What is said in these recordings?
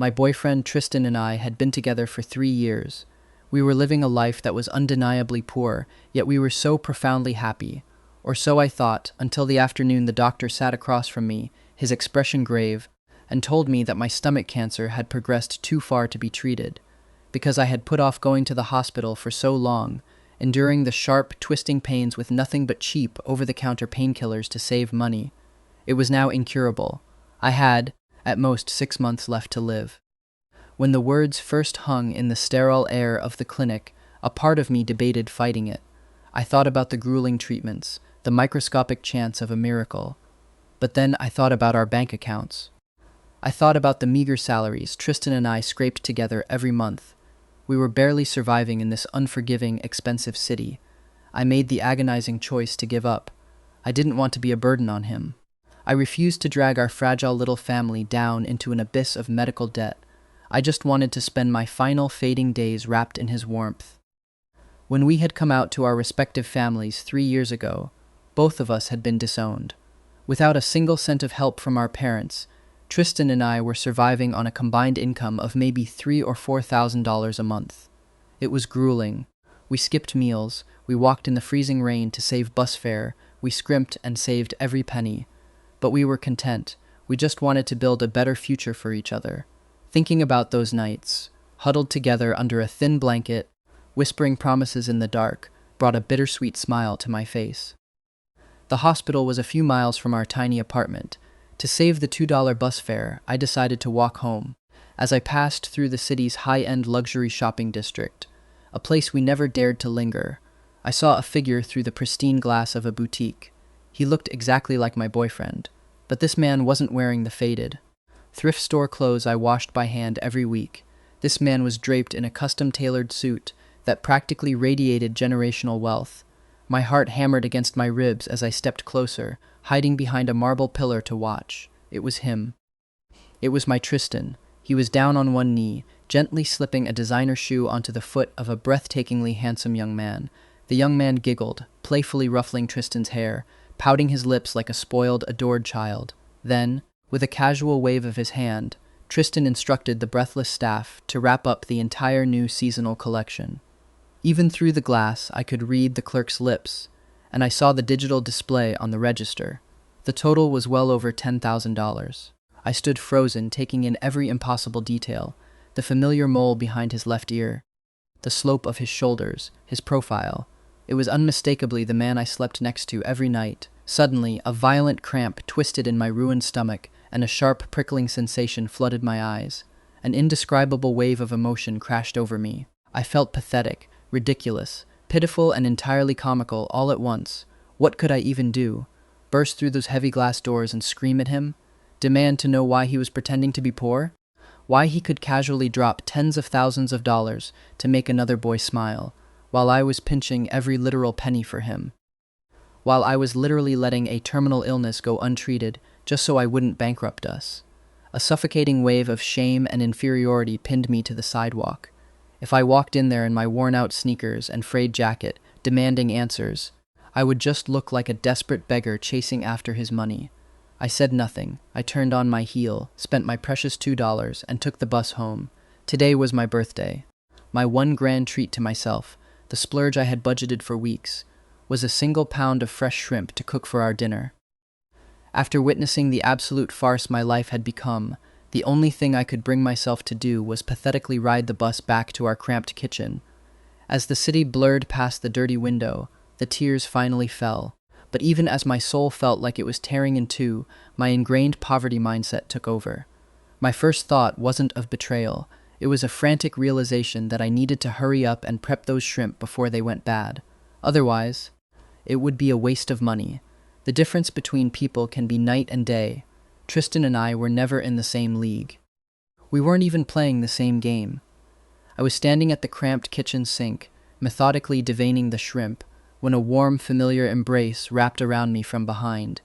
My boyfriend Tristan and I had been together for 3 years. We were living a life that was undeniably poor, yet we were so profoundly happy. Or so I thought, until the afternoon the doctor sat across from me, his expression grave, and told me that my stomach cancer had progressed too far to be treated. Because I had put off going to the hospital for so long, enduring the sharp, twisting pains with nothing but cheap, over-the-counter painkillers to save money. It was now incurable. I had, at most, 6 months left to live. When the words first hung in the sterile air of the clinic, a part of me debated fighting it. I thought about the grueling treatments, the microscopic chance of a miracle. But then I thought about our bank accounts. I thought about the meager salaries Tristan and I scraped together every month. We were barely surviving in this unforgiving, expensive city. I made the agonizing choice to give up. I didn't want to be a burden on him. I refused to drag our fragile little family down into an abyss of medical debt. I just wanted to spend my final fading days wrapped in his warmth. When we had come out to our respective families 3 years ago, both of us had been disowned. Without a single cent of help from our parents, Tristan and I were surviving on a combined income of maybe $3,000 or $4,000 a month. It was grueling. We skipped meals, we walked in the freezing rain to save bus fare, we scrimped and saved every penny. But we were content. We just wanted to build a better future for each other. Thinking about those nights, huddled together under a thin blanket, whispering promises in the dark, brought a bittersweet smile to my face. The hospital was a few miles from our tiny apartment. To save the $2 bus fare, I decided to walk home. As I passed through the city's high-end luxury shopping district, a place we never dared to linger, I saw a figure through the pristine glass of a boutique. He looked exactly like my boyfriend, but this man wasn't wearing the faded, thrift store clothes I washed by hand every week. This man was draped in a custom-tailored suit that practically radiated generational wealth. My heart hammered against my ribs as I stepped closer, hiding behind a marble pillar to watch. It was him. It was my Tristan. He was down on one knee, gently slipping a designer shoe onto the foot of a breathtakingly handsome young man. The young man giggled, playfully ruffling Tristan's hair, pouting his lips like a spoiled, adored child. Then, with a casual wave of his hand, Tristan instructed the breathless staff to wrap up the entire new seasonal collection. Even through the glass, I could read the clerk's lips, and I saw the digital display on the register. The total was well over $10,000. I stood frozen, taking in every impossible detail: the familiar mole behind his left ear, the slope of his shoulders, his profile. It was unmistakably the man I slept next to every night. Suddenly, a violent cramp twisted in my ruined stomach, and a sharp, prickling sensation flooded my eyes. An indescribable wave of emotion crashed over me. I felt pathetic, ridiculous, pitiful, and entirely comical all at once. What could I even do? Burst through those heavy glass doors and scream at him? Demand to know why he was pretending to be poor? Why he could casually drop tens of thousands of dollars to make another boy smile, while I was pinching every literal penny for him? While I was literally letting a terminal illness go untreated just so I wouldn't bankrupt us. A suffocating wave of shame and inferiority pinned me to the sidewalk. If I walked in there in my worn-out sneakers and frayed jacket, demanding answers, I would just look like a desperate beggar chasing after his money. I said nothing. I turned on my heel, spent my precious $2, and took the bus home. Today was my birthday. My one grand treat to myself, the splurge I had budgeted for weeks, was a single pound of fresh shrimp to cook for our dinner. After witnessing the absolute farce my life had become, the only thing I could bring myself to do was pathetically ride the bus back to our cramped kitchen. As the city blurred past the dirty window, the tears finally fell. But even as my soul felt like it was tearing in two, my ingrained poverty mindset took over. My first thought wasn't of betrayal. It was a frantic realization that I needed to hurry up and prep those shrimp before they went bad. Otherwise, it would be a waste of money. The difference between people can be night and day. Tristan and I were never in the same league. We weren't even playing the same game. I was standing at the cramped kitchen sink, methodically deveining the shrimp, when a warm, familiar embrace wrapped around me from behind.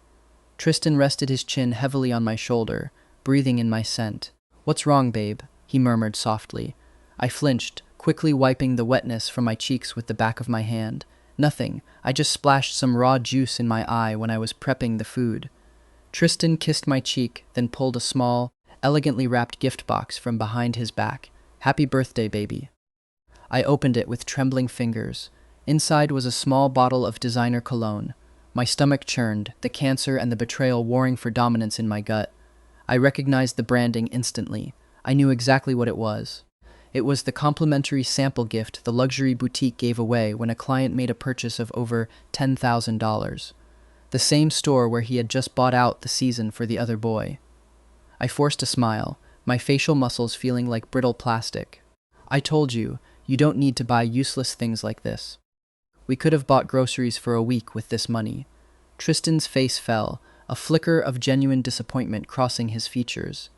Tristan rested his chin heavily on my shoulder, breathing in my scent. "What's wrong, babe?" he murmured softly. I flinched, quickly wiping the wetness from my cheeks with the back of my hand. "Nothing. I just splashed some raw juice in my eye when I was prepping the food." Tristan kissed my cheek, then pulled a small, elegantly wrapped gift box from behind his back. "Happy birthday, baby." I opened it with trembling fingers. Inside was a small bottle of designer cologne. My stomach churned, the cancer and the betrayal warring for dominance in my gut. I recognized the branding instantly. I knew exactly what it was. It was the complimentary sample gift the luxury boutique gave away when a client made a purchase of over $10,000. The same store where he had just bought out the season for the other boy. I forced a smile, my facial muscles feeling like brittle plastic. "I told you, you don't need to buy useless things like this. We could have bought groceries for a week with this money." Tristan's face fell, a flicker of genuine disappointment crossing his features.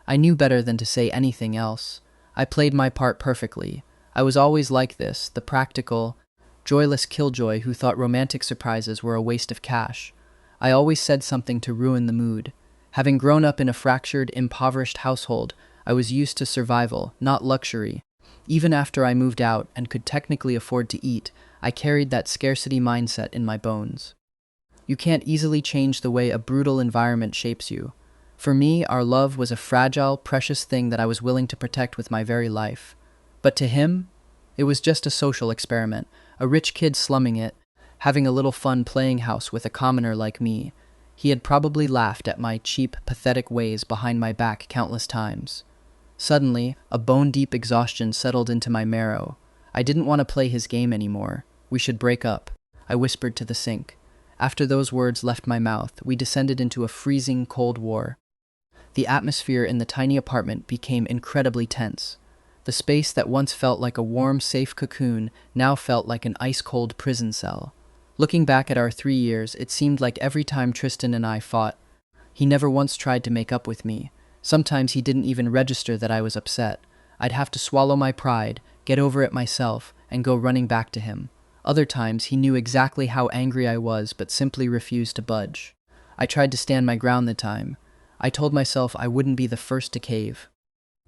I knew better than to say anything else. I played my part perfectly. I was always like this, the practical, joyless killjoy who thought romantic surprises were a waste of cash. I always said something to ruin the mood. Having grown up in a fractured, impoverished household, I was used to survival, not luxury. Even after I moved out and could technically afford to eat, I carried that scarcity mindset in my bones. You can't easily change the way a brutal environment shapes you. For me, our love was a fragile, precious thing that I was willing to protect with my very life. But to him, it was just a social experiment, a rich kid slumming it, having a little fun playing house with a commoner like me. He had probably laughed at my cheap, pathetic ways behind my back countless times. Suddenly, a bone-deep exhaustion settled into my marrow. I didn't want to play his game anymore. "We should break up," I whispered to the sink. After those words left my mouth, we descended into a freezing, cold war. The atmosphere in the tiny apartment became incredibly tense. The space that once felt like a warm, safe cocoon now felt like an ice-cold prison cell. Looking back at our 3 years, it seemed like every time Tristan and I fought, he never once tried to make up with me. Sometimes he didn't even register that I was upset. I'd have to swallow my pride, get over it myself, and go running back to him. Other times, he knew exactly how angry I was but simply refused to budge. I tried to stand my ground the time. I told myself I wouldn't be the first to cave.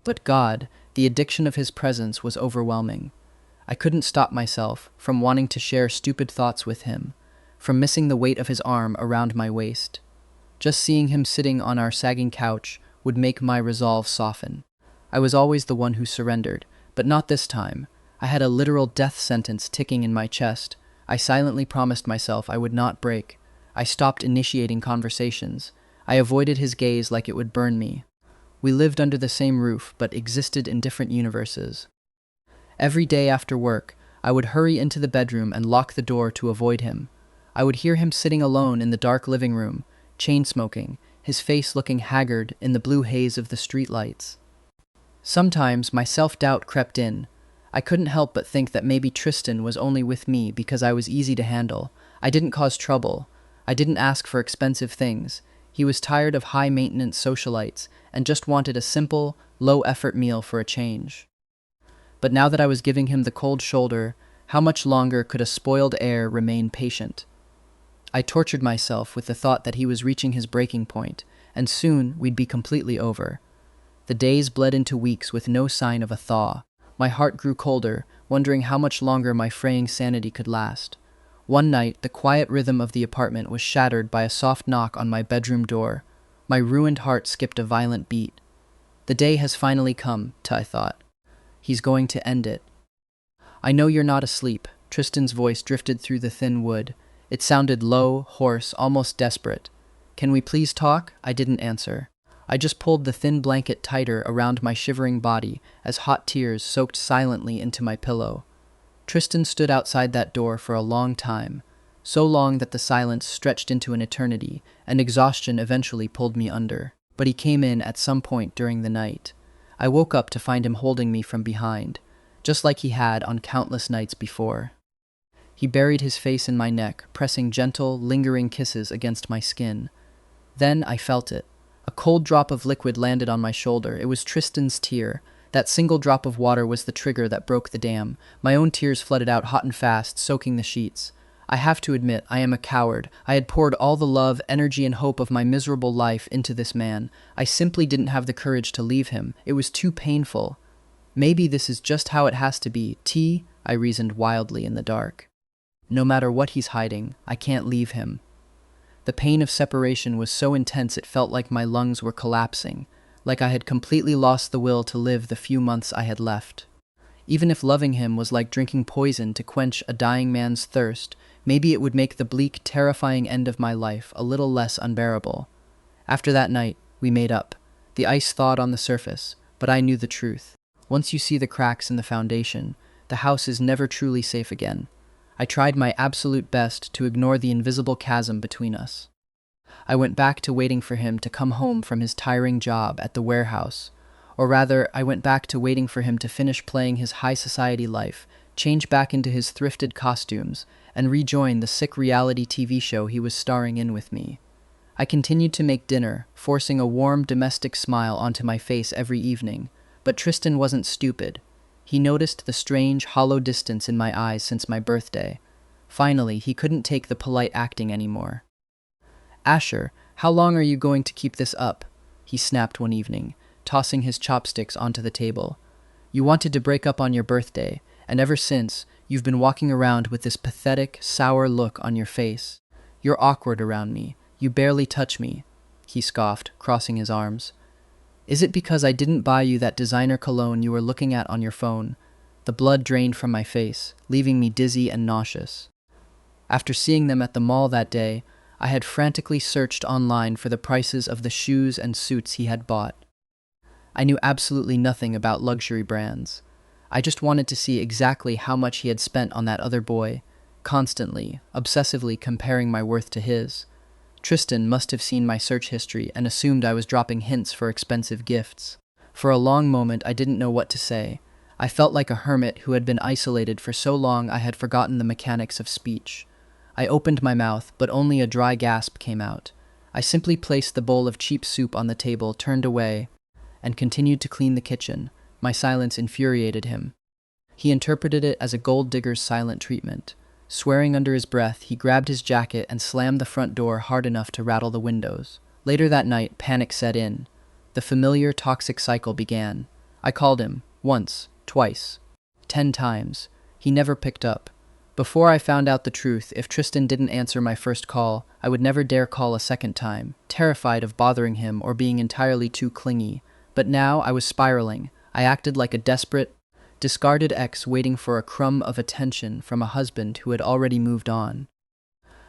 But God, the addiction of his presence was overwhelming. I couldn't stop myself from wanting to share stupid thoughts with him, from missing the weight of his arm around my waist. Just seeing him sitting on our sagging couch would make my resolve soften. I was always the one who surrendered, but not this time. I had a literal death sentence ticking in my chest. I silently promised myself I would not break. I stopped initiating conversations. I avoided his gaze like it would burn me. We lived under the same roof, but existed in different universes. Every day after work, I would hurry into the bedroom and lock the door to avoid him. I would hear him sitting alone in the dark living room, chain-smoking, his face looking haggard in the blue haze of the streetlights. Sometimes my self-doubt crept in. I couldn't help but think that maybe Tristan was only with me because I was easy to handle. I didn't cause trouble. I didn't ask for expensive things. He was tired of high-maintenance socialites and just wanted a simple, low-effort meal for a change. But now that I was giving him the cold shoulder, how much longer could a spoiled heir remain patient? I tortured myself with the thought that he was reaching his breaking point, and soon we'd be completely over. The days bled into weeks with no sign of a thaw. My heart grew colder, wondering how much longer my fraying sanity could last. One night, the quiet rhythm of the apartment was shattered by a soft knock on my bedroom door. My ruined heart skipped a violent beat. The day has finally come, I thought. He's going to end it. "I know you're not asleep." Tristan's voice drifted through the thin wood. It sounded low, hoarse, almost desperate. "Can we please talk?" I didn't answer. I just pulled the thin blanket tighter around my shivering body as hot tears soaked silently into my pillow. Tristan stood outside that door for a long time, so long that the silence stretched into an eternity, and exhaustion eventually pulled me under. But he came in at some point during the night. I woke up to find him holding me from behind, just like he had on countless nights before. He buried his face in my neck, pressing gentle, lingering kisses against my skin. Then I felt it. A cold drop of liquid landed on my shoulder. It was Tristan's tear. That single drop of water was the trigger that broke the dam. My own tears flooded out hot and fast, soaking the sheets. I have to admit, I am a coward. I had poured all the love, energy, and hope of my miserable life into this man. I simply didn't have the courage to leave him. It was too painful. Maybe this is just how it has to be. I reasoned wildly in the dark. No matter what he's hiding, I can't leave him. The pain of separation was so intense it felt like my lungs were collapsing. like I had completely lost the will to live the few months I had left. Even if loving him was like drinking poison to quench a dying man's thirst, maybe it would make the bleak, terrifying end of my life a little less unbearable. After that night, we made up. The ice thawed on the surface, but I knew the truth. Once you see the cracks in the foundation, the house is never truly safe again. I tried my absolute best to ignore the invisible chasm between us. I went back to waiting for him to come home from his tiring job at the warehouse. Or rather, I went back to waiting for him to finish playing his high society life, change back into his thrifted costumes, and rejoin the sick reality TV show he was starring in with me. I continued to make dinner, forcing a warm domestic smile onto my face every evening, but Tristan wasn't stupid. He noticed the strange, hollow distance in my eyes since my birthday. Finally, he couldn't take the polite acting anymore. "Asher, how long are you going to keep this up?" he snapped one evening, tossing his chopsticks onto the table. "You wanted to break up on your birthday, and ever since, you've been walking around with this pathetic, sour look on your face. You're awkward around me. You barely touch me," he scoffed, crossing his arms. "Is it because I didn't buy you that designer cologne you were looking at on your phone?" The blood drained from my face, leaving me dizzy and nauseous. After seeing them at the mall that day, I had frantically searched online for the prices of the shoes and suits he had bought. I knew absolutely nothing about luxury brands. I just wanted to see exactly how much he had spent on that other boy, constantly, obsessively comparing my worth to his. Tristan must have seen my search history and assumed I was dropping hints for expensive gifts. For a long moment, I didn't know what to say. I felt like a hermit who had been isolated for so long I had forgotten the mechanics of speech. I opened my mouth, but only a dry gasp came out. I simply placed the bowl of cheap soup on the table, turned away, and continued to clean the kitchen. My silence infuriated him. He interpreted it as a gold digger's silent treatment. Swearing under his breath, he grabbed his jacket and slammed the front door hard enough to rattle the windows. Later that night, panic set in. The familiar toxic cycle began. I called him, once, twice, 10 times. He never picked up. Before I found out the truth, if Tristan didn't answer my first call, I would never dare call a second time, terrified of bothering him or being entirely too clingy. But now I was spiraling. I acted like a desperate, discarded ex waiting for a crumb of attention from a husband who had already moved on.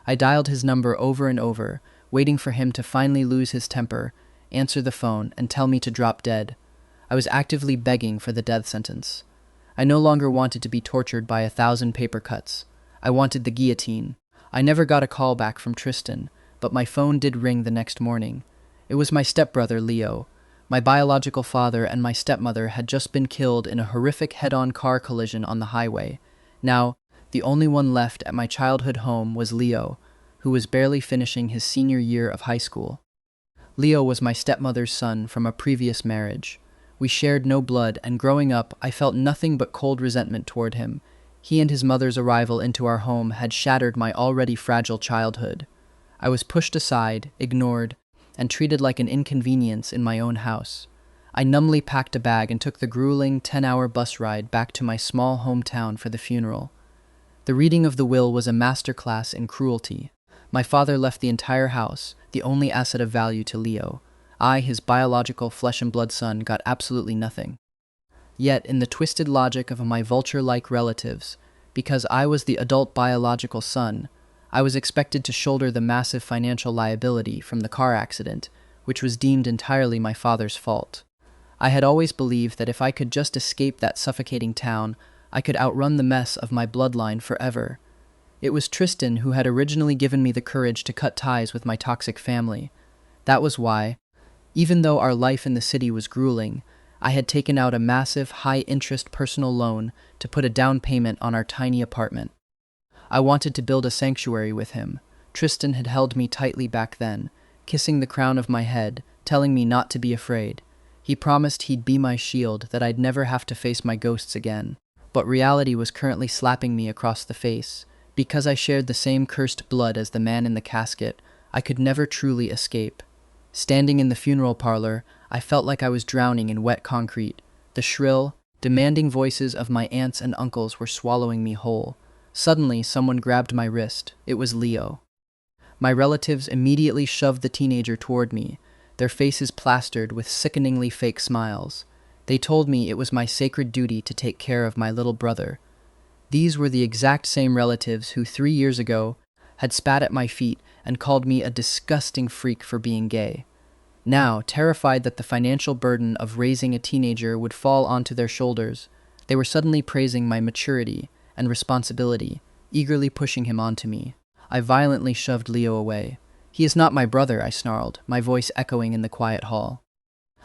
I dialed his number over and over, waiting for him to finally lose his temper, answer the phone, and tell me to drop dead. I was actively begging for the death sentence. I no longer wanted to be tortured by 1,000 paper cuts. I wanted the guillotine. I never got a call back from Tristan, but my phone did ring the next morning. It was my stepbrother, Leo. My biological father and my stepmother had just been killed in a horrific head-on car collision on the highway. Now, the only one left at my childhood home was Leo, who was barely finishing his senior year of high school. Leo was my stepmother's son from a previous marriage. We shared no blood, and growing up, I felt nothing but cold resentment toward him. He and his mother's arrival into our home had shattered my already fragile childhood. I was pushed aside, ignored, and treated like an inconvenience in my own house. I numbly packed a bag and took the grueling 10-hour bus ride back to my small hometown for the funeral. The reading of the will was a masterclass in cruelty. My father left the entire house, the only asset of value to Leo. I, his biological flesh-and-blood son, got absolutely nothing. Yet, in the twisted logic of my vulture-like relatives, because I was the adult biological son, I was expected to shoulder the massive financial liability from the car accident, which was deemed entirely my father's fault. I had always believed that if I could just escape that suffocating town, I could outrun the mess of my bloodline forever. It was Tristan who had originally given me the courage to cut ties with my toxic family. That was why, even though our life in the city was grueling, I had taken out a massive, high-interest personal loan to put a down payment on our tiny apartment. I wanted to build a sanctuary with him. Tristan had held me tightly back then, kissing the crown of my head, telling me not to be afraid. He promised he'd be my shield, that I'd never have to face my ghosts again. But reality was currently slapping me across the face. Because I shared the same cursed blood as the man in the casket, I could never truly escape. Standing in the funeral parlor, I felt like I was drowning in wet concrete. The shrill, demanding voices of my aunts and uncles were swallowing me whole. Suddenly, someone grabbed my wrist. It was Leo. My relatives immediately shoved the teenager toward me, their faces plastered with sickeningly fake smiles. They told me it was my sacred duty to take care of my little brother. These were the exact same relatives who 3 years ago had spat at my feet and called me a disgusting freak for being gay. Now, terrified that the financial burden of raising a teenager would fall onto their shoulders, they were suddenly praising my maturity and responsibility, eagerly pushing him onto me. I violently shoved Leo away. "He is not my brother," I snarled, my voice echoing in the quiet hall.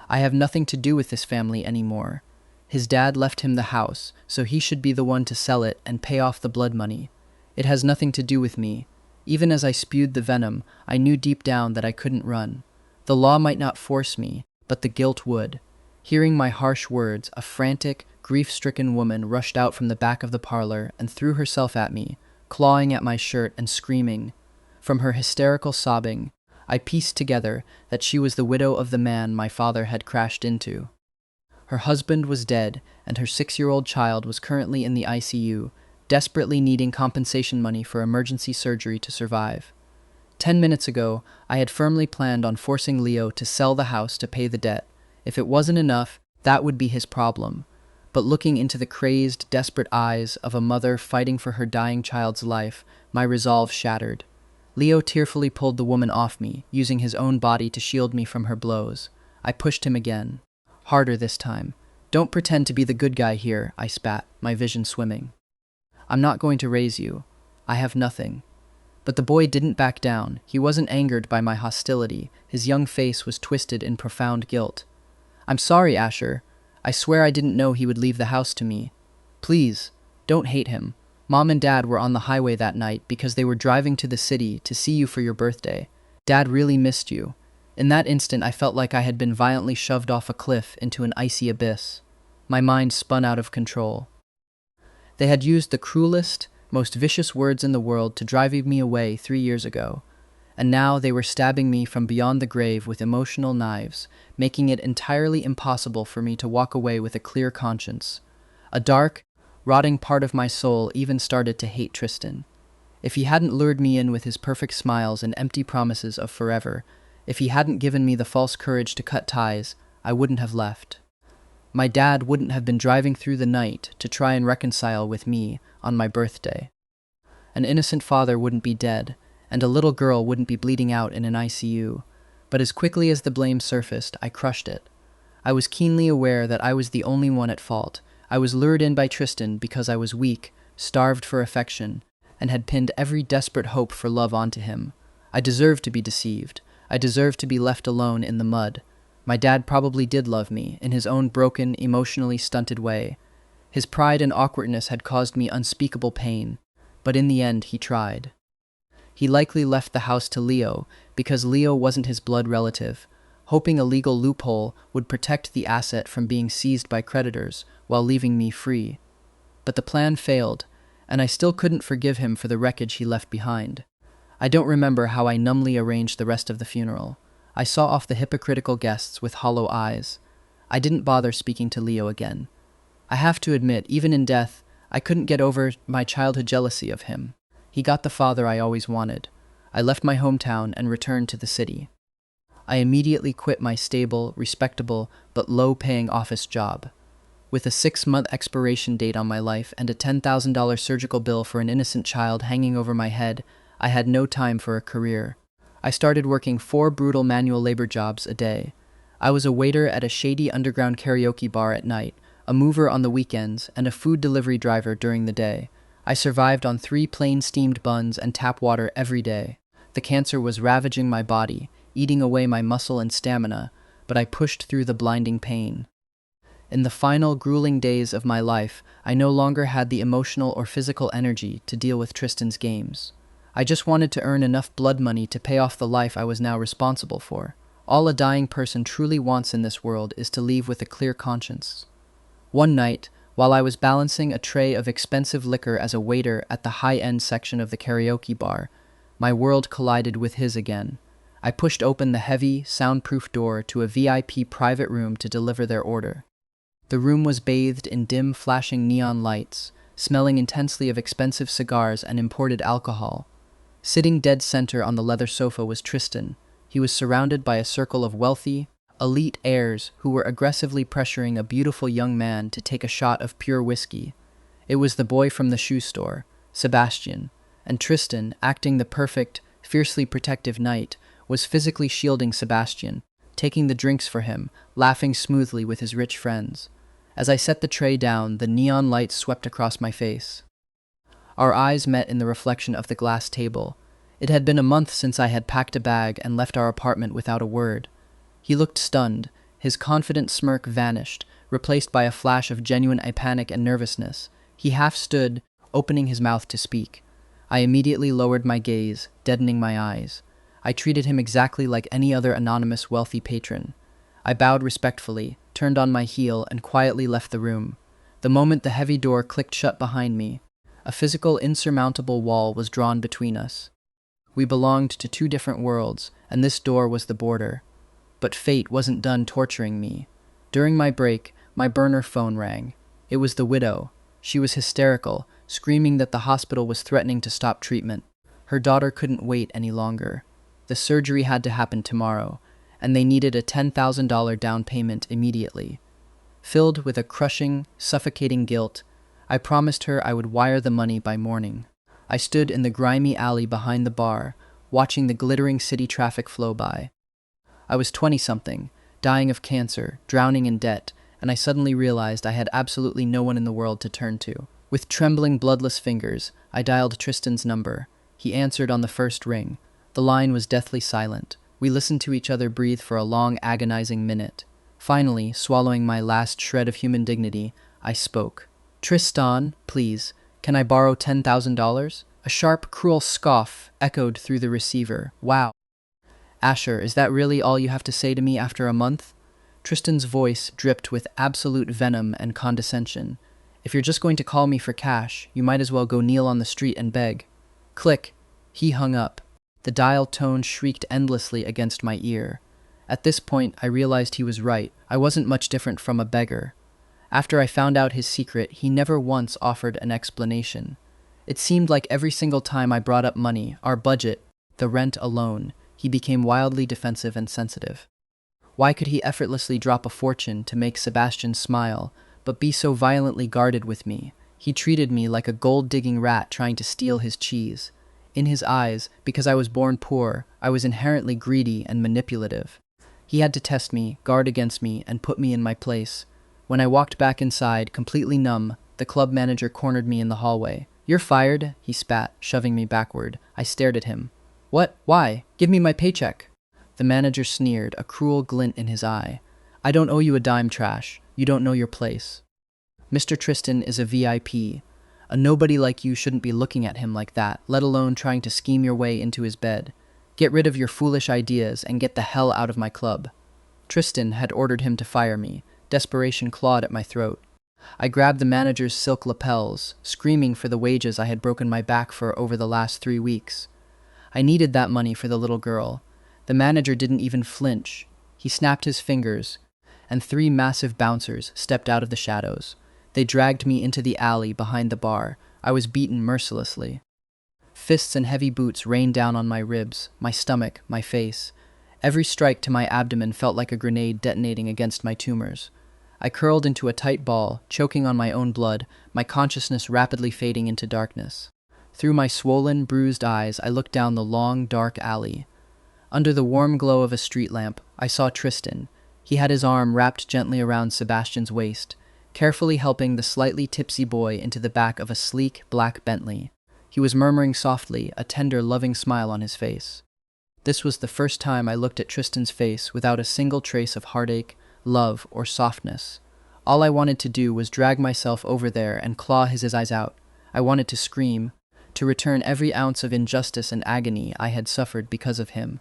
"I have nothing to do with this family anymore. His dad left him the house, so he should be the one to sell it and pay off the blood money. It has nothing to do with me." Even as I spewed the venom, I knew deep down that I couldn't run. The law might not force me, but the guilt would. Hearing my harsh words, a frantic, grief-stricken woman rushed out from the back of the parlor and threw herself at me, clawing at my shirt and screaming. From her hysterical sobbing, I pieced together that she was the widow of the man my father had crashed into. Her husband was dead, and her 6-year-old child was currently in the ICU, desperately needing compensation money for emergency surgery to survive. 10 minutes ago, I had firmly planned on forcing Leo to sell the house to pay the debt. If it wasn't enough, that would be his problem. But looking into the crazed, desperate eyes of a mother fighting for her dying child's life, my resolve shattered. Leo tearfully pulled the woman off me, using his own body to shield me from her blows. I pushed him again. Harder this time. "Don't pretend to be the good guy here," I spat, my vision swimming. "I'm not going to raise you. I have nothing." But the boy didn't back down. He wasn't angered by my hostility. His young face was twisted in profound guilt. "I'm sorry, Asher. I swear I didn't know he would leave the house to me. Please, don't hate him. Mom and Dad were on the highway that night because they were driving to the city to see you for your birthday. Dad really missed you." In that instant, I felt like I had been violently shoved off a cliff into an icy abyss. My mind spun out of control. They had used the cruelest, most vicious words in the world to drive me away 3 years ago, and now they were stabbing me from beyond the grave with emotional knives, making it entirely impossible for me to walk away with a clear conscience. A dark, rotting part of my soul even started to hate Tristan. If he hadn't lured me in with his perfect smiles and empty promises of forever, if he hadn't given me the false courage to cut ties, I wouldn't have left. My dad wouldn't have been driving through the night to try and reconcile with me on my birthday. An innocent father wouldn't be dead, and a little girl wouldn't be bleeding out in an ICU. But as quickly as the blame surfaced, I crushed it. I was keenly aware that I was the only one at fault. I was lured in by Tristan because I was weak, starved for affection, and had pinned every desperate hope for love onto him. I deserved to be deceived. I deserved to be left alone in the mud. My dad probably did love me, in his own broken, emotionally stunted way. His pride and awkwardness had caused me unspeakable pain, but in the end he tried. He likely left the house to Leo, because Leo wasn't his blood relative, hoping a legal loophole would protect the asset from being seized by creditors while leaving me free. But the plan failed, and I still couldn't forgive him for the wreckage he left behind. I don't remember how I numbly arranged the rest of the funeral. I saw off the hypocritical guests with hollow eyes. I didn't bother speaking to Leo again. I have to admit, even in death, I couldn't get over my childhood jealousy of him. He got the father I always wanted. I left my hometown and returned to the city. I immediately quit my stable, respectable, but low-paying office job. With a 6-month expiration date on my life and a $10,000 surgical bill for an innocent child hanging over my head, I had no time for a career. I started working 4 brutal manual labor jobs a day. I was a waiter at a shady underground karaoke bar at night, a mover on the weekends, and a food delivery driver during the day. I survived on 3 plain steamed buns and tap water every day. The cancer was ravaging my body, eating away my muscle and stamina, but I pushed through the blinding pain. In the final grueling days of my life, I no longer had the emotional or physical energy to deal with Tristan's games. I just wanted to earn enough blood money to pay off the life I was now responsible for. All a dying person truly wants in this world is to leave with a clear conscience. One night, while I was balancing a tray of expensive liquor as a waiter at the high-end section of the karaoke bar, my world collided with his again. I pushed open the heavy, soundproof door to a VIP private room to deliver their order. The room was bathed in dim, flashing neon lights, smelling intensely of expensive cigars and imported alcohol. Sitting dead center on the leather sofa was Tristan, He was surrounded by a circle of wealthy, elite heirs who were aggressively pressuring a beautiful young man to take a shot of pure whiskey. It was the boy from the shoe store, Sebastian, and Tristan, acting the perfect, fiercely protective knight, was physically shielding Sebastian, taking the drinks for him, laughing smoothly with his rich friends. As I set the tray down, the neon lights swept across my face. Our eyes met in the reflection of the glass table. It had been a month since I had packed a bag and left our apartment without a word. He looked stunned. His confident smirk vanished, replaced by a flash of genuine panic and nervousness. He half stood, opening his mouth to speak. I immediately lowered my gaze, deadening my eyes. I treated him exactly like any other anonymous wealthy patron. I bowed respectfully, turned on my heel, and quietly left the room. The moment the heavy door clicked shut behind me, a physical, insurmountable wall was drawn between us. We belonged to two different worlds, and this door was the border. But fate wasn't done torturing me. During my break, my burner phone rang. It was the widow. She was hysterical, screaming that the hospital was threatening to stop treatment. Her daughter couldn't wait any longer. The surgery had to happen tomorrow, and they needed a $10,000 down payment immediately. Filled with a crushing, suffocating guilt, I promised her I would wire the money by morning. I stood in the grimy alley behind the bar, watching the glittering city traffic flow by. I was 20-something, dying of cancer, drowning in debt, and I suddenly realized I had absolutely no one in the world to turn to. With trembling, bloodless fingers, I dialed Tristan's number. He answered on the first ring. The line was deathly silent. We listened to each other breathe for a long, agonizing minute. Finally, swallowing my last shred of human dignity, I spoke. "Tristan, please, can I borrow $10,000? A sharp, cruel scoff echoed through the receiver. Wow. Asher, is that really all you have to say to me after a month? Tristan's voice dripped with absolute venom and condescension. If you're just going to call me for cash, you might as well go kneel on the street and beg. Click. He hung up. The dial tone shrieked endlessly against my ear. At this point, I realized he was right. I wasn't much different from a beggar. After I found out his secret, he never once offered an explanation. It seemed like every single time I brought up money, our budget, the rent alone, he became wildly defensive and sensitive. Why could he effortlessly drop a fortune to make Sebastian smile, but be so violently guarded with me? He treated me like a gold-digging rat trying to steal his cheese. In his eyes, because I was born poor, I was inherently greedy and manipulative. He had to test me, guard against me, and put me in my place. When I walked back inside, completely numb, the club manager cornered me in the hallway. "You're fired," he spat, shoving me backward. I stared at him. "What? Why? Give me my paycheck." The manager sneered, a cruel glint in his eye. "I don't owe you a dime, trash. You don't know your place. Mr. Tristan is a VIP. A nobody like you shouldn't be looking at him like that, let alone trying to scheme your way into his bed. Get rid of your foolish ideas and get the hell out of my club." Tristan had ordered him to fire me. Desperation clawed at my throat. I grabbed the manager's silk lapels, screaming for the wages I had broken my back for over the last 3 weeks. I needed that money for the little girl. The manager didn't even flinch. He snapped his fingers, and 3 massive bouncers stepped out of the shadows. They dragged me into the alley behind the bar. I was beaten mercilessly. Fists and heavy boots rained down on my ribs, my stomach, my face. Every strike to my abdomen felt like a grenade detonating against my tumors. I curled into a tight ball, choking on my own blood, my consciousness rapidly fading into darkness. Through my swollen, bruised eyes, I looked down the long, dark alley. Under the warm glow of a street lamp, I saw Tristan. He had his arm wrapped gently around Sebastian's waist, carefully helping the slightly tipsy boy into the back of a sleek, black Bentley. He was murmuring softly, a tender, loving smile on his face. This was the first time I looked at Tristan's face without a single trace of heartache, love, or softness. All I wanted to do was drag myself over there and claw his eyes out. I wanted to scream, to return every ounce of injustice and agony I had suffered because of him.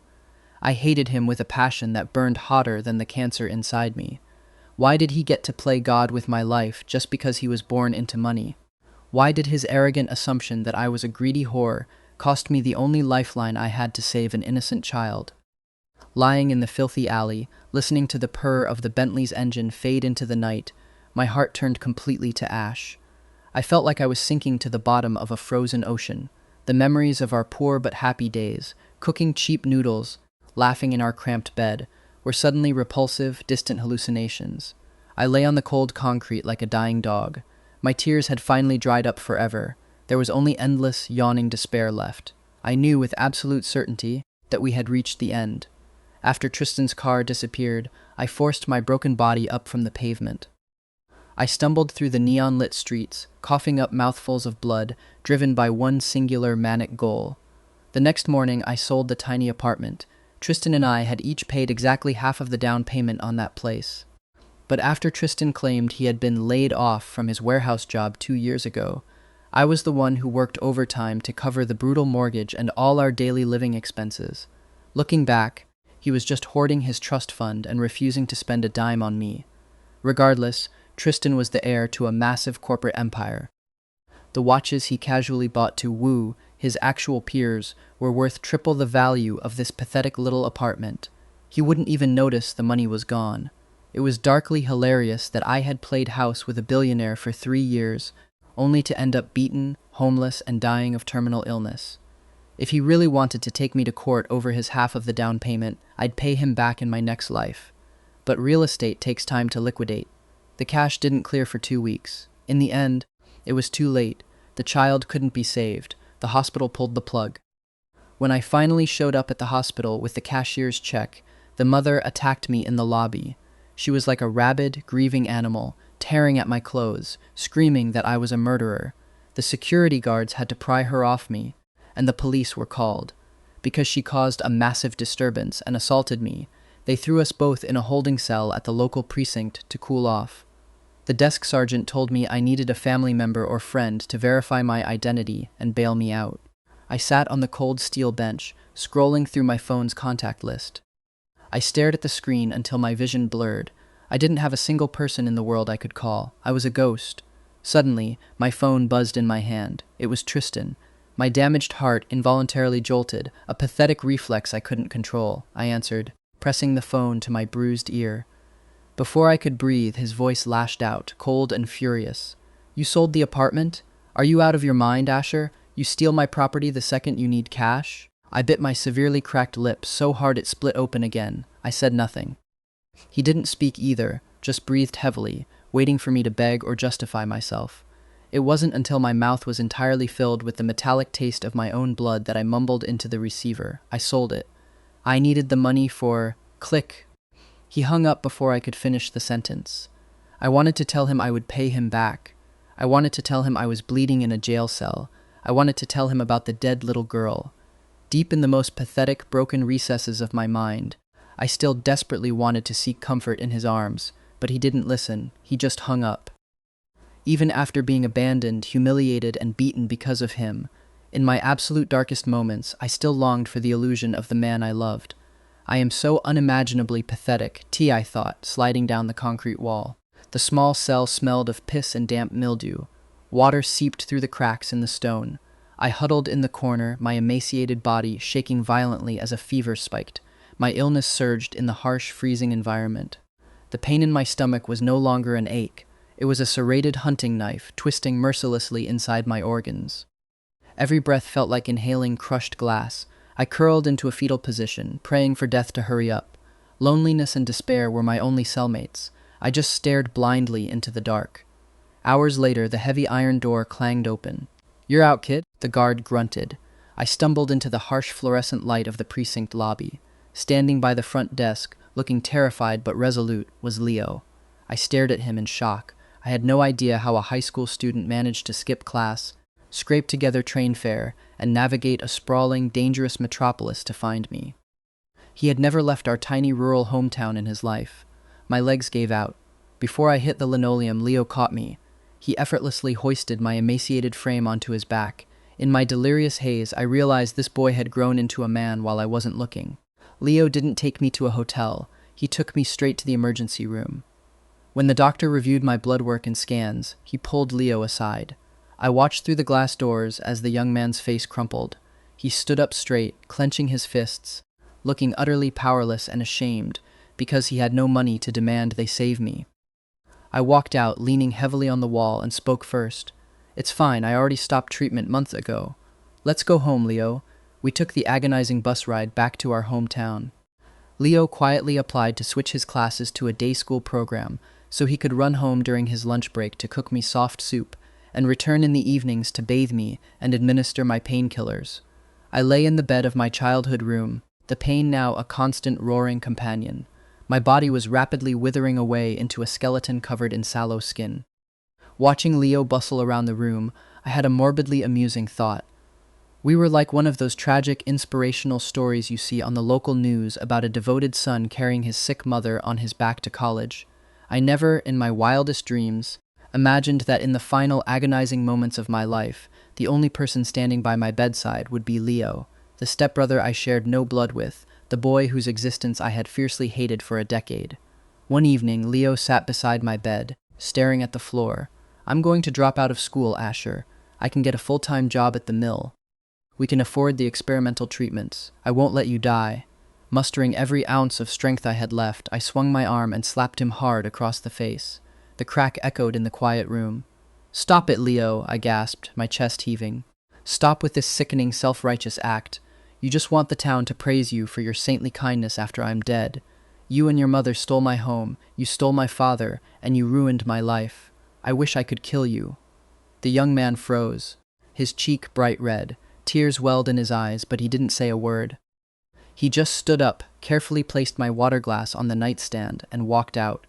I hated him with a passion that burned hotter than the cancer inside me. Why did he get to play God with my life just because he was born into money? Why did his arrogant assumption that I was a greedy whore cost me the only lifeline I had to save an innocent child? Lying in the filthy alley, listening to the purr of the Bentley's engine fade into the night, my heart turned completely to ash. I felt like I was sinking to the bottom of a frozen ocean. The memories of our poor but happy days, cooking cheap noodles, laughing in our cramped bed, were suddenly repulsive, distant hallucinations. I lay on the cold concrete like a dying dog. My tears had finally dried up forever. There was only endless, yawning despair left. I knew with absolute certainty that we had reached the end. After Tristan's car disappeared, I forced my broken body up from the pavement. I stumbled through the neon-lit streets, coughing up mouthfuls of blood, driven by one singular manic goal. The next morning, I sold the tiny apartment. Tristan and I had each paid exactly half of the down payment on that place. But after Tristan claimed he had been laid off from his warehouse job 2 years ago, I was the one who worked overtime to cover the brutal mortgage and all our daily living expenses. Looking back, he was just hoarding his trust fund and refusing to spend a dime on me. Regardless, Tristan was the heir to a massive corporate empire. The watches he casually bought to woo his actual peers were worth triple the value of this pathetic little apartment. He wouldn't even notice the money was gone. It was darkly hilarious that I had played house with a billionaire for 3 years, only to end up beaten, homeless, and dying of terminal illness. If he really wanted to take me to court over his half of the down payment, I'd pay him back in my next life. But real estate takes time to liquidate. The cash didn't clear for 2 weeks. In the end, it was too late. The child couldn't be saved. The hospital pulled the plug. When I finally showed up at the hospital with the cashier's check, the mother attacked me in the lobby. She was like a rabid, grieving animal, tearing at my clothes, screaming that I was a murderer. The security guards had to pry her off me, and the police were called. Because she caused a massive disturbance and assaulted me, they threw us both in a holding cell at the local precinct to cool off. The desk sergeant told me I needed a family member or friend to verify my identity and bail me out. I sat on the cold steel bench, scrolling through my phone's contact list. I stared at the screen until my vision blurred. I didn't have a single person in the world I could call. I was a ghost. Suddenly, my phone buzzed in my hand. It was Tristan. My damaged heart involuntarily jolted, a pathetic reflex I couldn't control. I answered, pressing the phone to my bruised ear. Before I could breathe, his voice lashed out, cold and furious. "You sold the apartment? Are you out of your mind, Asher? You steal my property the second you need cash?" I bit my severely cracked lips so hard it split open again. I said nothing. He didn't speak either, just breathed heavily, waiting for me to beg or justify myself. It wasn't until my mouth was entirely filled with the metallic taste of my own blood that I mumbled into the receiver. I sold it. I needed the money for... Click. He hung up before I could finish the sentence. I wanted to tell him I would pay him back. I wanted to tell him I was bleeding in a jail cell. I wanted to tell him about the dead little girl. Deep in the most pathetic, broken recesses of my mind, I still desperately wanted to seek comfort in his arms, but he didn't listen. He just hung up. Even after being abandoned, humiliated, and beaten because of him, in my absolute darkest moments, I still longed for the illusion of the man I loved. I am so unimaginably pathetic, I thought, sliding down the concrete wall. The small cell smelled of piss and damp mildew. Water seeped through the cracks in the stone. I huddled in the corner, my emaciated body shaking violently as a fever spiked. My illness surged in the harsh, freezing environment. The pain in my stomach was no longer an ache. It was a serrated hunting knife, twisting mercilessly inside my organs. Every breath felt like inhaling crushed glass. I curled into a fetal position, praying for death to hurry up. Loneliness and despair were my only cellmates. I just stared blindly into the dark. Hours later, the heavy iron door clanged open. "You're out, kid," the guard grunted. I stumbled into the harsh fluorescent light of the precinct lobby. Standing by the front desk, looking terrified but resolute, was Leo. I stared at him in shock. I had no idea how a high school student managed to skip class, scrape together train fare, and navigate a sprawling, dangerous metropolis to find me. He had never left our tiny rural hometown in his life. My legs gave out. Before I hit the linoleum, Leo caught me. He effortlessly hoisted my emaciated frame onto his back. In my delirious haze, I realized this boy had grown into a man while I wasn't looking. Leo didn't take me to a hotel. He took me straight to the emergency room. When the doctor reviewed my blood work and scans, he pulled Leo aside. I watched through the glass doors as the young man's face crumpled. He stood up straight, clenching his fists, looking utterly powerless and ashamed because he had no money to demand they save me. I walked out, leaning heavily on the wall, and spoke first. "It's fine, I already stopped treatment months ago. Let's go home, Leo." We took the agonizing bus ride back to our hometown. Leo quietly applied to switch his classes to a day school program so he could run home during his lunch break to cook me soft soup and return in the evenings to bathe me and administer my painkillers. I lay in the bed of my childhood room, the pain now a constant roaring companion. My body was rapidly withering away into a skeleton covered in sallow skin. Watching Leo bustle around the room, I had a morbidly amusing thought. We were like one of those tragic, inspirational stories you see on the local news about a devoted son carrying his sick mother on his back to college. I never, in my wildest dreams, imagined that in the final agonizing moments of my life, the only person standing by my bedside would be Leo, the stepbrother I shared no blood with, the boy whose existence I had fiercely hated for a decade. One evening, Leo sat beside my bed, staring at the floor. "I'm going to drop out of school, Asher. I can get a full-time job at the mill. We can afford the experimental treatments. I won't let you die." Mustering every ounce of strength I had left, I swung my arm and slapped him hard across the face. The crack echoed in the quiet room. "Stop it, Leo," I gasped, my chest heaving. "Stop with this sickening, self-righteous act. You just want the town to praise you for your saintly kindness after I'm dead. You and your mother stole my home, you stole my father, and you ruined my life. I wish I could kill you." The young man froze, his cheek bright red. Tears welled in his eyes, but he didn't say a word. He just stood up, carefully placed my water glass on the nightstand, and walked out.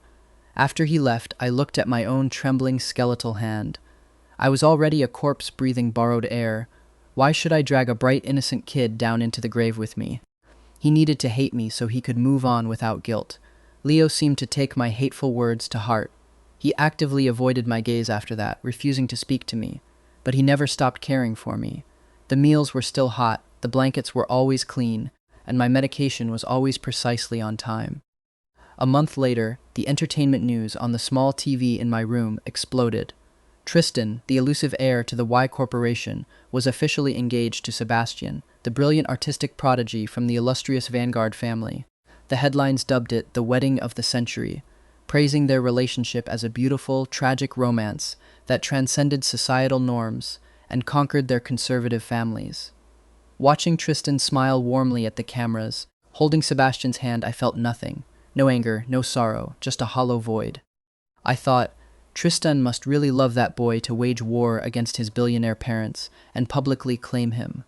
After he left, I looked at my own trembling skeletal hand. I was already a corpse breathing borrowed air. Why should I drag a bright, innocent kid down into the grave with me? He needed to hate me so he could move on without guilt. Leo seemed to take my hateful words to heart. He actively avoided my gaze after that, refusing to speak to me. But he never stopped caring for me. The meals were still hot, the blankets were always clean, and my medication was always precisely on time. A month later, the entertainment news on the small TV in my room exploded. Tristan, the elusive heir to the Y Corporation, was officially engaged to Sebastian, the brilliant artistic prodigy from the illustrious Vanguard family. The headlines dubbed it the wedding of the century, praising their relationship as a beautiful, tragic romance that transcended societal norms and conquered their conservative families. Watching Tristan smile warmly at the cameras, holding Sebastian's hand, I felt nothing. No anger, no sorrow, just a hollow void. I thought, Tristan must really love that boy to wage war against his billionaire parents and publicly claim him.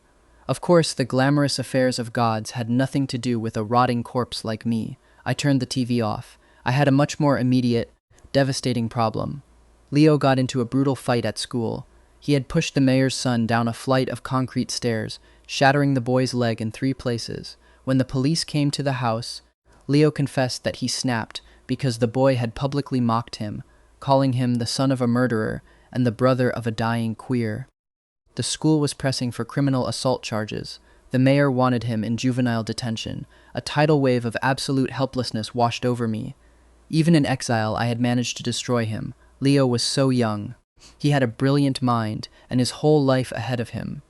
Of course, the glamorous affairs of gods had nothing to do with a rotting corpse like me. I turned the TV off. I had a much more immediate, devastating problem. Leo got into a brutal fight at school. He had pushed the mayor's son down a flight of concrete stairs, shattering the boy's leg in 3 places. When the police came to the house, Leo confessed that he snapped because the boy had publicly mocked him, calling him the son of a murderer and the brother of a dying queer. The school was pressing for criminal assault charges. The mayor wanted him in juvenile detention. A tidal wave of absolute helplessness washed over me. Even in exile, I had managed to destroy him. Leo was so young. He had a brilliant mind and his whole life ahead of him.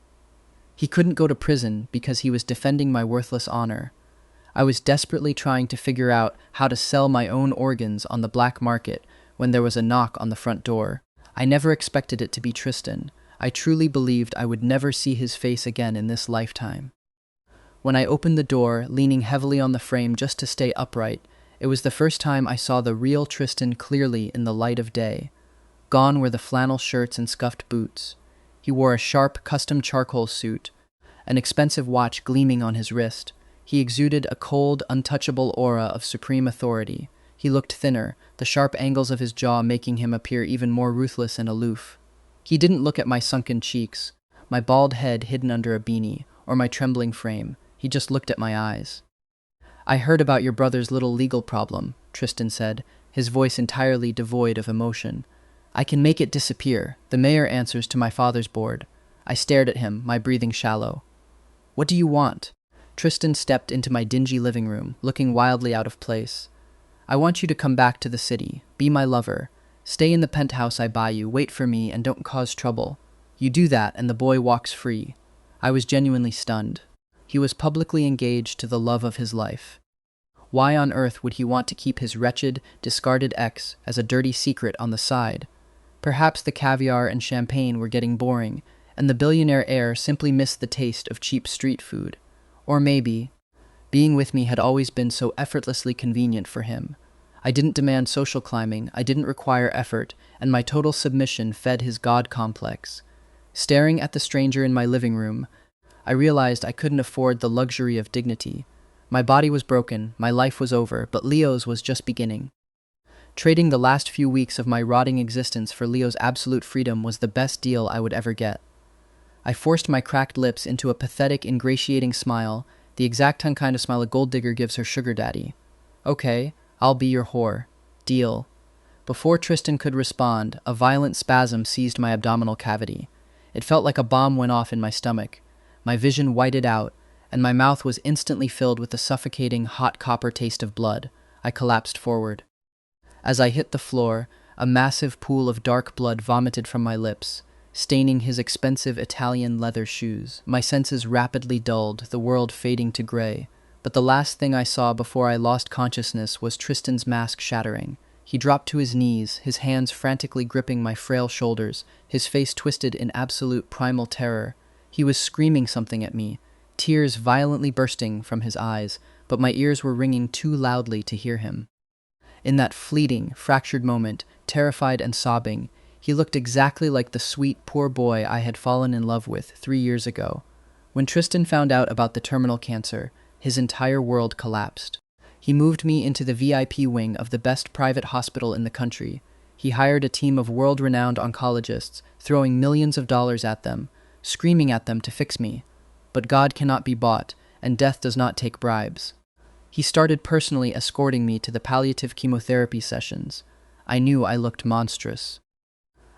He couldn't go to prison because he was defending my worthless honor. I was desperately trying to figure out how to sell my own organs on the black market when there was a knock on the front door. I never expected it to be Tristan. I truly believed I would never see his face again in this lifetime. When I opened the door, leaning heavily on the frame just to stay upright, it was the first time I saw the real Tristan clearly in the light of day. Gone were the flannel shirts and scuffed boots. He wore a sharp, custom charcoal suit, an expensive watch gleaming on his wrist. He exuded a cold, untouchable aura of supreme authority. He looked thinner, the sharp angles of his jaw making him appear even more ruthless and aloof. He didn't look at my sunken cheeks, my bald head hidden under a beanie, or my trembling frame. He just looked at my eyes. "I heard about your brother's little legal problem," Tristan said, his voice entirely devoid of emotion. "I can make it disappear. The mayor answers to my father's board." I stared at him, my breathing shallow. "What do you want?" Tristan stepped into my dingy living room, looking wildly out of place. "I want you to come back to the city. Be my lover. Stay in the penthouse I buy you, wait for me, and don't cause trouble. You do that, and the boy walks free." I was genuinely stunned. He was publicly engaged to the love of his life. Why on earth would he want to keep his wretched, discarded ex as a dirty secret on the side? Perhaps the caviar and champagne were getting boring, and the billionaire heir simply missed the taste of cheap street food. Or maybe Being with me had always been so effortlessly convenient for him. I didn't demand social climbing, I didn't require effort, and my total submission fed his God complex. Staring at the stranger in my living room, I realized I couldn't afford the luxury of dignity. My body was broken, my life was over, but Leo's was just beginning. Trading the last few weeks of my rotting existence for Leo's absolute freedom was the best deal I would ever get. I forced my cracked lips into a pathetic, ingratiating smile, the exact kind of smile a gold digger gives her sugar daddy. Okay, I'll be your whore. Deal. Before Tristan could respond, a violent spasm seized my abdominal cavity. It felt like a bomb went off in my stomach. My vision whited out, and my mouth was instantly filled with the suffocating, hot copper taste of blood. I collapsed forward. As I hit the floor, a massive pool of dark blood vomited from my lips, staining his expensive Italian leather shoes. My senses rapidly dulled, the world fading to gray. But the last thing I saw before I lost consciousness was Tristan's mask shattering. He dropped to his knees, his hands frantically gripping my frail shoulders, his face twisted in absolute primal terror. He was screaming something at me, tears violently bursting from his eyes, but my ears were ringing too loudly to hear him. In that fleeting, fractured moment, terrified and sobbing, he looked exactly like the sweet, poor boy I had fallen in love with 3 years ago. When Tristan found out about the terminal cancer, his entire world collapsed. He moved me into the VIP wing of the best private hospital in the country. He hired a team of world-renowned oncologists, throwing millions of dollars at them, screaming at them to fix me. But God cannot be bought, and death does not take bribes. He started personally escorting me to the palliative chemotherapy sessions. I knew I looked monstrous.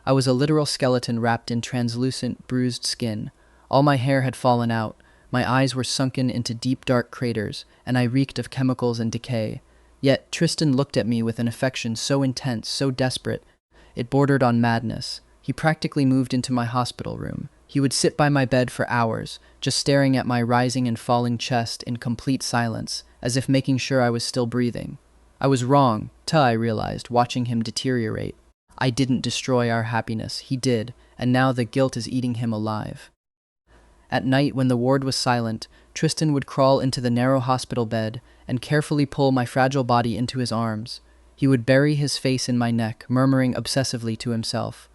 I was a literal skeleton wrapped in translucent, bruised skin. All my hair had fallen out. My eyes were sunken into deep, dark craters, and I reeked of chemicals and decay. Yet Tristan looked at me with an affection so intense, so desperate, it bordered on madness. He practically moved into my hospital room. He would sit by my bed for hours, just staring at my rising and falling chest in complete silence, as if making sure I was still breathing. I was wrong, I realized, watching him deteriorate. I didn't destroy our happiness, he did, and now the guilt is eating him alive. At night, when the ward was silent, Tristan would crawl into the narrow hospital bed and carefully pull my fragile body into his arms. He would bury his face in my neck, murmuring obsessively to himself.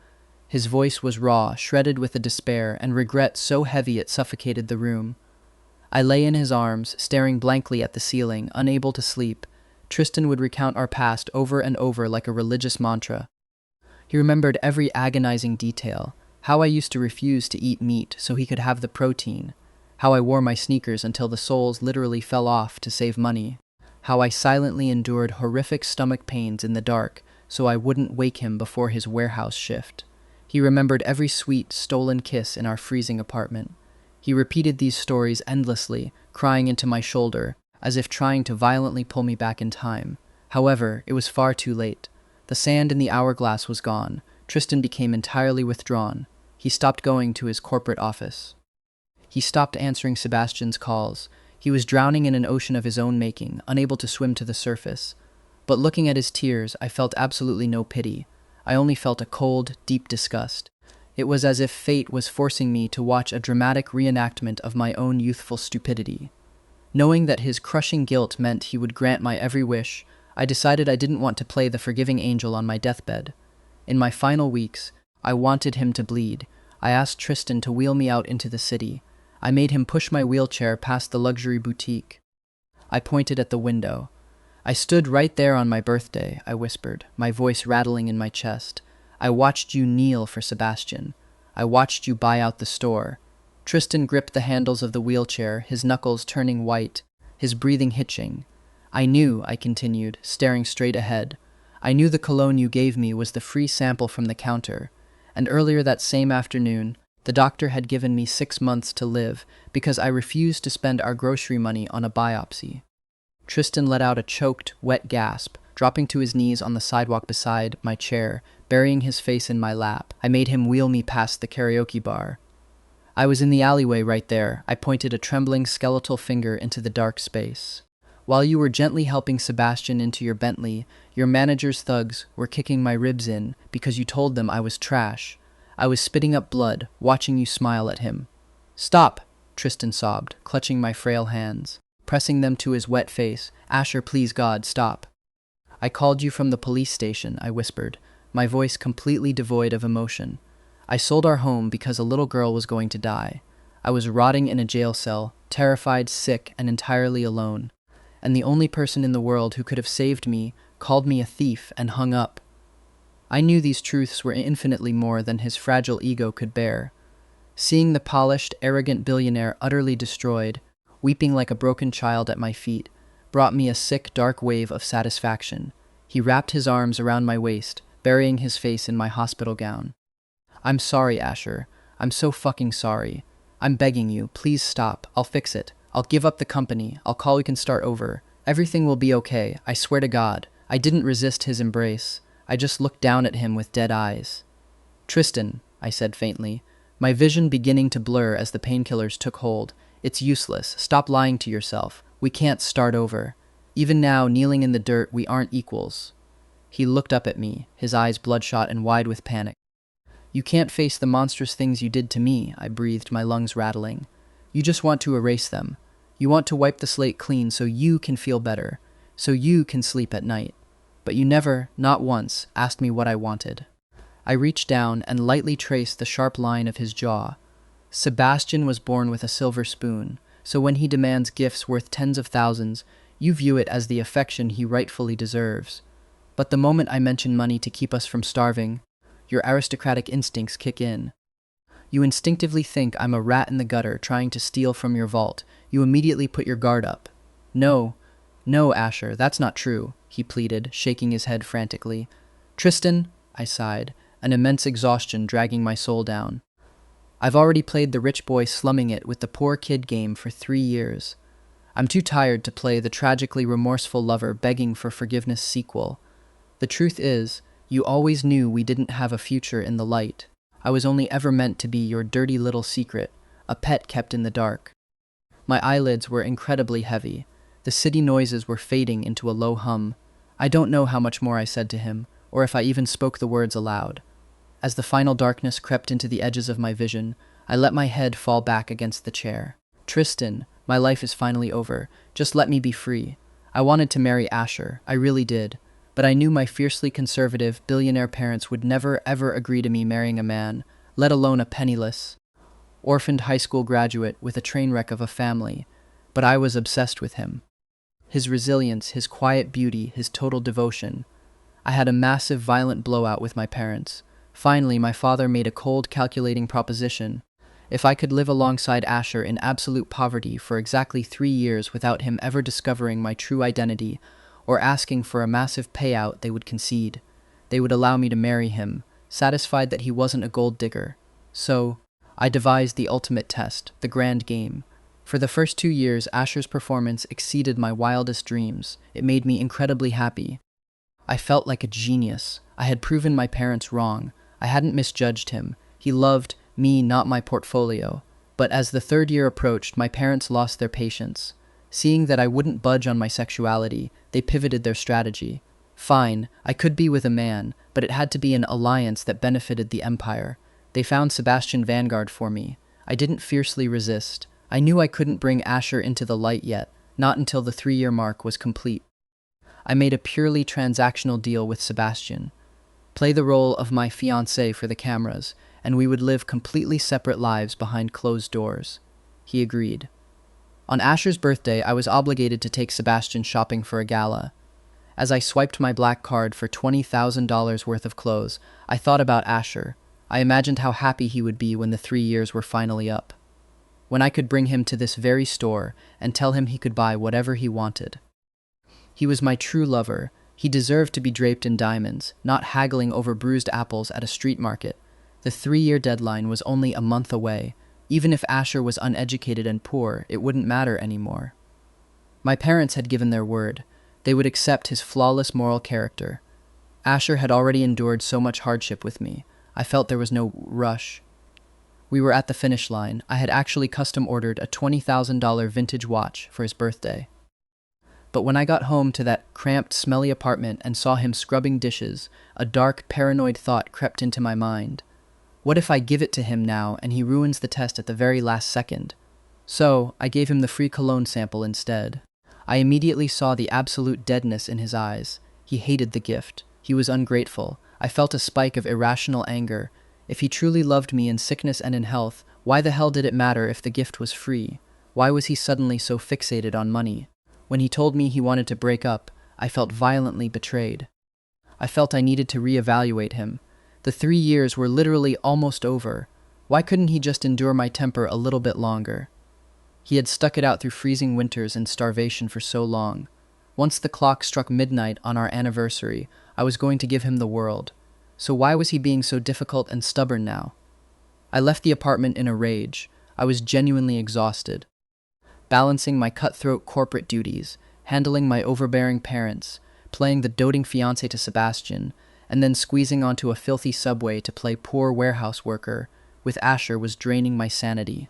His voice was raw, shredded with a despair and regret so heavy it suffocated the room. I lay in his arms, staring blankly at the ceiling, unable to sleep. Tristan would recount our past over and over like a religious mantra. He remembered every agonizing detail, how I used to refuse to eat meat so he could have the protein, how I wore my sneakers until the soles literally fell off to save money, how I silently endured horrific stomach pains in the dark so I wouldn't wake him before his warehouse shift. He remembered every sweet, stolen kiss in our freezing apartment. He repeated these stories endlessly, crying into my shoulder, as if trying to violently pull me back in time. However, it was far too late. The sand in the hourglass was gone. Tristan became entirely withdrawn. He stopped going to his corporate office. He stopped answering Sebastian's calls. He was drowning in an ocean of his own making, unable to swim to the surface. But looking at his tears, I felt absolutely no pity. I only felt a cold, deep disgust. It was as if fate was forcing me to watch a dramatic reenactment of my own youthful stupidity. Knowing that his crushing guilt meant he would grant my every wish, I decided I didn't want to play the forgiving angel on my deathbed. In my final weeks, I wanted him to bleed. I asked Tristan to wheel me out into the city. I made him push my wheelchair past the luxury boutique. I pointed at the window. I stood right there on my birthday, I whispered, my voice rattling in my chest. I watched you kneel for Sebastian. I watched you buy out the store. Tristan gripped the handles of the wheelchair, his knuckles turning white, his breathing hitching. I knew, I continued, staring straight ahead. I knew the cologne you gave me was the free sample from the counter, and earlier that same afternoon, the doctor had given me 6 months to live because I refused to spend our grocery money on a biopsy. Tristan let out a choked, wet gasp, dropping to his knees on the sidewalk beside my chair, burying his face in my lap. I made him wheel me past the karaoke bar. I was in the alleyway right there. I pointed a trembling skeletal finger into the dark space. While you were gently helping Sebastian into your Bentley, your manager's thugs were kicking my ribs in because you told them I was trash. I was spitting up blood, watching you smile at him. Stop, Tristan sobbed, clutching my frail hands. pressing them to his wet face. "Asher, please God, stop." "I called you from the police station," I whispered, my voice completely devoid of emotion. "I sold our home because a little girl was going to die. I was rotting in a jail cell, terrified, sick, and entirely alone. And the only person in the world who could have saved me called me a thief and hung up." I knew these truths were infinitely more than his fragile ego could bear. Seeing the polished, arrogant billionaire utterly destroyed, weeping like a broken child at my feet, brought me a sick, dark wave of satisfaction. He wrapped his arms around my waist, burying his face in my hospital gown. "I'm sorry, Asher. I'm so fucking sorry. I'm begging you, please stop. I'll fix it. I'll give up the company. I'll call, we can start over. Everything will be okay. I swear to God." I didn't resist his embrace. I just looked down at him with dead eyes. "Tristan," I said faintly, my vision beginning to blur as the painkillers took hold. "It's useless. Stop lying to yourself. We can't start over. Even now, kneeling in the dirt, we aren't equals." He looked up at me, his eyes bloodshot and wide with panic. "You can't face the monstrous things you did to me," I breathed, my lungs rattling. "You just want to erase them. You want to wipe the slate clean so you can feel better, so you can sleep at night. But you never, not once, asked me what I wanted." I reached down and lightly traced the sharp line of his jaw. "Sebastian was born with a silver spoon, so when he demands gifts worth tens of thousands, you view it as the affection he rightfully deserves. But the moment I mention money to keep us from starving, your aristocratic instincts kick in. You instinctively think I'm a rat in the gutter trying to steal from your vault. You immediately put your guard up." No, Asher, that's not true," he pleaded, shaking his head frantically. "Tristan," I sighed, an immense exhaustion dragging my soul down. "I've already played the rich boy slumming it with the poor kid game for 3 years. I'm too tired to play the tragically remorseful lover begging for forgiveness sequel. The truth is, you always knew we didn't have a future in the light. I was only ever meant to be your dirty little secret, a pet kept in the dark." My eyelids were incredibly heavy. The city noises were fading into a low hum. I don't know how much more I said to him, or if I even spoke the words aloud. As the final darkness crept into the edges of my vision, I let my head fall back against the chair. "Tristan, my life is finally over. Just let me be free. I wanted to marry Asher, I really did. But I knew my fiercely conservative, billionaire parents would never, ever agree to me marrying a man, let alone a penniless, orphaned high school graduate with a train wreck of a family. But I was obsessed with him. His resilience, his quiet beauty, his total devotion. I had a massive, violent blowout with my parents. Finally, my father made a cold, calculating proposition. If I could live alongside Asher in absolute poverty for exactly 3 years without him ever discovering my true identity, or asking for a massive payout, they would concede. They would allow me to marry him, satisfied that he wasn't a gold digger. So, I devised the ultimate test, the grand game. For the first 2 years, Asher's performance exceeded my wildest dreams. It made me incredibly happy. I felt like a genius. I had proven my parents wrong. I hadn't misjudged him. He loved me, not my portfolio. But as the 3rd year approached, my parents lost their patience. Seeing that I wouldn't budge on my sexuality, they pivoted their strategy. Fine, I could be with a man, but it had to be an alliance that benefited the empire. They found Sebastian Vanguard for me. I didn't fiercely resist. I knew I couldn't bring Asher into the light yet, not until the 3-year mark was complete. I made a purely transactional deal with Sebastian. Play the role of my fiancé for the cameras, and we would live completely separate lives behind closed doors. He agreed. On Asher's birthday, I was obligated to take Sebastian shopping for a gala. As I swiped my black card for $20,000 worth of clothes, I thought about Asher. I imagined how happy he would be when the 3 years were finally up. When I could bring him to this very store and tell him he could buy whatever he wanted. He was my true lover. He deserved to be draped in diamonds, not haggling over bruised apples at a street market. The 3-year deadline was only a month away. Even if Asher was uneducated and poor, it wouldn't matter anymore. My parents had given their word. They would accept his flawless moral character. Asher had already endured so much hardship with me. I felt there was no rush. We were at the finish line. I had actually custom ordered a $20,000 vintage watch for his birthday. But when I got home to that cramped, smelly apartment and saw him scrubbing dishes, a dark, paranoid thought crept into my mind. What if I give it to him now and he ruins the test at the very last second? So, I gave him the free cologne sample instead. I immediately saw the absolute deadness in his eyes. He hated the gift. He was ungrateful. I felt a spike of irrational anger. If he truly loved me in sickness and in health, why the hell did it matter if the gift was free? Why was he suddenly so fixated on money? When he told me he wanted to break up, I felt violently betrayed. I felt I needed to reevaluate him. The 3 years were literally almost over. Why couldn't he just endure my temper a little bit longer? He had stuck it out through freezing winters and starvation for so long. Once the clock struck midnight on our anniversary, I was going to give him the world. So why was he being so difficult and stubborn now? I left the apartment in a rage. I was genuinely exhausted. Balancing my cutthroat corporate duties, handling my overbearing parents, playing the doting fiancé to Sebastian, and then squeezing onto a filthy subway to play poor warehouse worker with Asher was draining my sanity.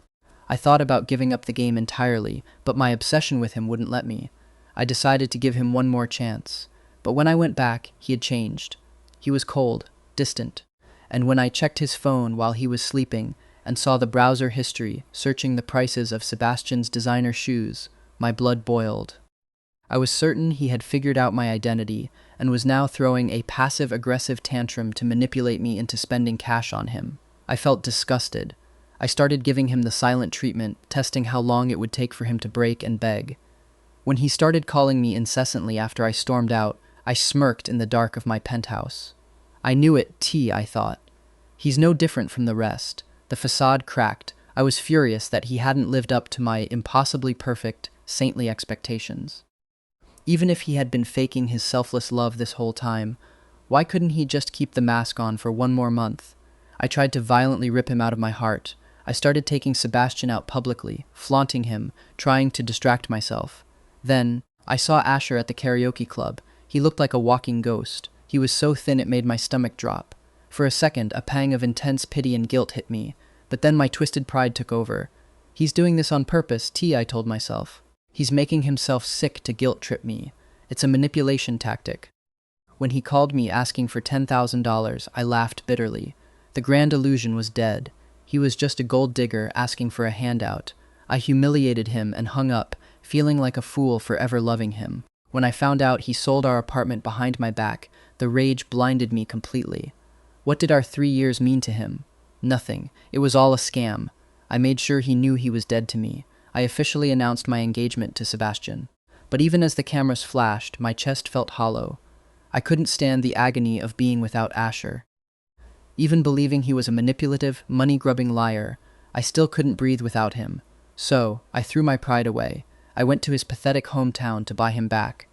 I thought about giving up the game entirely, but my obsession with him wouldn't let me. I decided to give him one more chance. But when I went back, he had changed. He was cold, distant. And when I checked his phone while he was sleeping and saw the browser history searching the prices of Sebastian's designer shoes, my blood boiled. I was certain he had figured out my identity and was now throwing a passive-aggressive tantrum to manipulate me into spending cash on him. I felt disgusted. I started giving him the silent treatment, testing how long it would take for him to break and beg. When he started calling me incessantly after I stormed out, I smirked in the dark of my penthouse. I knew it, I thought. He's no different from the rest. The facade cracked. I was furious that he hadn't lived up to my impossibly perfect, saintly expectations. Even if he had been faking his selfless love this whole time, why couldn't he just keep the mask on for one more month? I tried to violently rip him out of my heart. I started taking Sebastian out publicly, flaunting him, trying to distract myself. Then, I saw Asher at the karaoke club. He looked like a walking ghost. He was so thin it made my stomach drop. For a second, a pang of intense pity and guilt hit me, but then my twisted pride took over. He's doing this on purpose, I told myself. He's making himself sick to guilt-trip me. It's a manipulation tactic. When he called me asking for $10,000, I laughed bitterly. The grand illusion was dead. He was just a gold digger asking for a handout. I humiliated him and hung up, feeling like a fool for ever loving him. When I found out he sold our apartment behind my back, the rage blinded me completely. What did our 3 years mean to him? Nothing. It was all a scam. I made sure he knew he was dead to me. I officially announced my engagement to Sebastian. But even as the cameras flashed, my chest felt hollow. I couldn't stand the agony of being without Asher. Even believing he was a manipulative, money-grubbing liar, I still couldn't breathe without him. So, I threw my pride away. I went to his pathetic hometown to buy him back.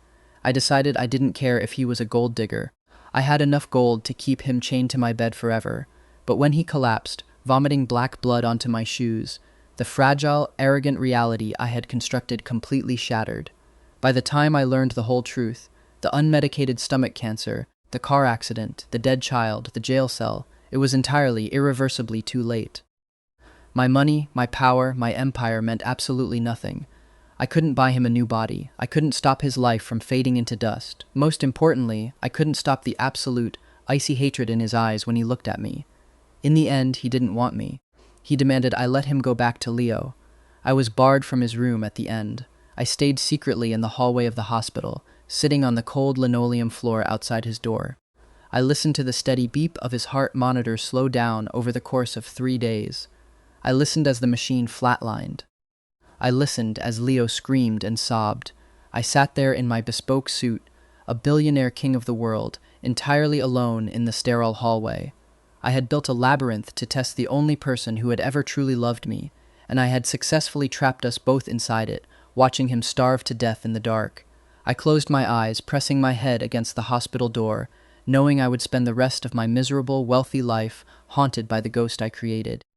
I decided I didn't care if he was a gold digger. I had enough gold to keep him chained to my bed forever. But when he collapsed, vomiting black blood onto my shoes, the fragile, arrogant reality I had constructed completely shattered. By the time I learned the whole truth, the unmedicated stomach cancer, the car accident, the dead child, the jail cell, it was entirely, irreversibly too late. My money, my power, my empire meant absolutely nothing. I couldn't buy him a new body. I couldn't stop his life from fading into dust. Most importantly, I couldn't stop the absolute, icy hatred in his eyes when he looked at me. In the end, he didn't want me. He demanded I let him go back to Leo. I was barred from his room at the end. I stayed secretly in the hallway of the hospital, sitting on the cold linoleum floor outside his door. I listened to the steady beep of his heart monitor slow down over the course of 3 days. I listened as the machine flatlined. I listened as Leo screamed and sobbed. I sat there in my bespoke suit, a billionaire king of the world, entirely alone in the sterile hallway. I had built a labyrinth to test the only person who had ever truly loved me, and I had successfully trapped us both inside it, watching him starve to death in the dark. I closed my eyes, pressing my head against the hospital door, knowing I would spend the rest of my miserable, wealthy life haunted by the ghost I created.